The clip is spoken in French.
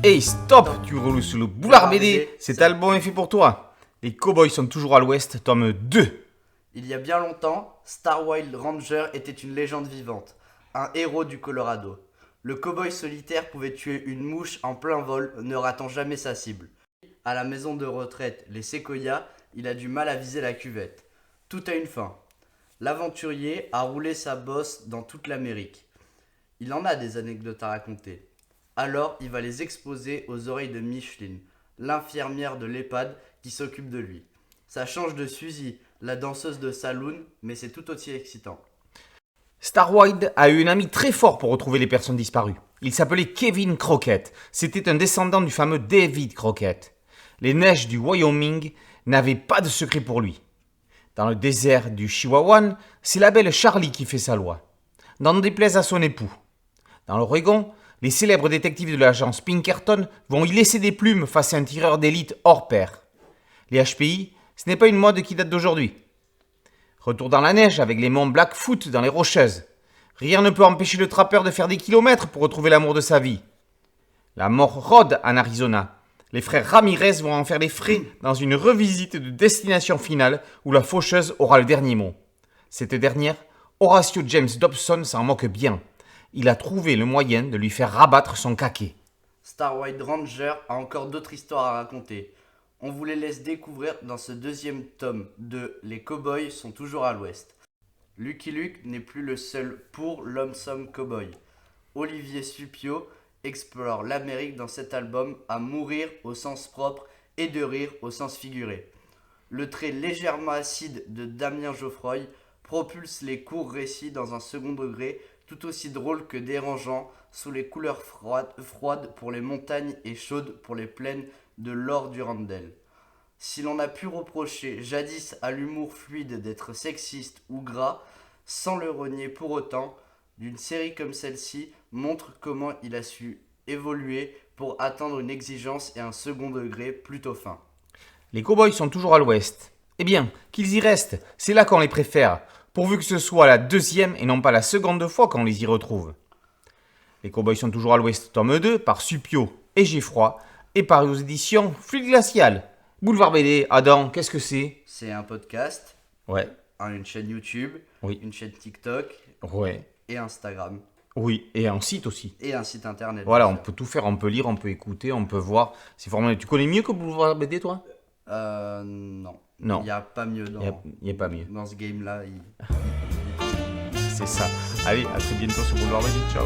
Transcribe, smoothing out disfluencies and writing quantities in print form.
Hey, stop! Tu roules sur le boulevard BD, cet album est fait pour toi. Les Cowboys sont toujours à l'ouest, tome 2. Il y a bien longtemps, Star Wild Ranger était une légende vivante, un héros du Colorado. Le cowboy solitaire pouvait tuer une mouche en plein vol, ne ratant jamais sa cible. À la maison de retraite, les Séquoias, il a du mal à viser la cuvette. Tout a une fin. L'aventurier a roulé sa bosse dans toute l'Amérique. Il en a des anecdotes à raconter. Alors, il va les exposer aux oreilles de Micheline, l'infirmière de l'EHPAD qui s'occupe de lui. Ça change de Suzy, la danseuse de saloon, mais c'est tout aussi excitant. Star Wild a eu un ami très fort pour retrouver les personnes disparues. Il s'appelait Kevin Crockett. C'était un descendant du fameux David Crockett. Les neiges du Wyoming n'avaient pas de secret pour lui. Dans le désert du Chihuahuan, c'est la belle Charlie qui fait sa loi. N'en déplaise à son époux. Dans l'Oregon, les célèbres détectives de l'agence Pinkerton vont y laisser des plumes face à un tireur d'élite hors pair. Les HPI, ce n'est pas une mode qui date d'aujourd'hui. Retour dans la neige avec les monts Blackfoot dans les Rocheuses. Rien ne peut empêcher le trappeur de faire des kilomètres pour retrouver l'amour de sa vie. La mort rôde en Arizona. Les frères Ramirez vont en faire les frais dans une revisite de Destination Finale où la faucheuse aura le dernier mot. Cette dernière, Horatio James Dobson s'en moque bien. Il a trouvé le moyen de lui faire rabattre son caquet. Star Wild Ranger a encore d'autres histoires à raconter. On vous les laisse découvrir dans ce deuxième tome de Les Cowboys sont toujours à l'ouest. Lucky Luke n'est plus le seul pour Lonesome Cowboy. Olivier Supio explore l'Amérique dans cet album à mourir au sens propre et de rire au sens figuré. Le trait légèrement acide de Damien Geoffroy propulse les courts récits dans un second degré tout aussi drôle que dérangeant, sous les couleurs froides pour les montagnes et chaudes pour les plaines de l'or du Randell. Si l'on a pu reprocher jadis à l'humour fluide d'être sexiste ou gras, sans le renier pour autant, d'une série comme celle-ci montre comment il a su évoluer pour atteindre une exigence et un second degré plutôt fin. Les Cowboys sont toujours à l'ouest. Eh bien, qu'ils y restent, c'est là qu'on les préfère, pourvu que ce soit la deuxième et non pas la seconde fois qu'on les y retrouve. Les Cowboys sont toujours à l'ouest, tome 2, par Supio et Geffroy, et par aux éditions Fluide Glacial. Boulevard BD, Adam, qu'est-ce que c'est? C'est un podcast, Ouais, une chaîne YouTube, oui, une chaîne TikTok ouais, et Instagram. oui, et un site aussi. Et un site internet. Voilà, on peut tout faire, on peut lire, on peut écouter, on peut voir. C'est formidable. Tu connais mieux que Boulevard BD, toi? Non. Non. Il n'y a pas mieux Il n'y a pas mieux. dans ce game-là. C'est ça. Allez, à très bientôt sur Boulevard BD. Ciao.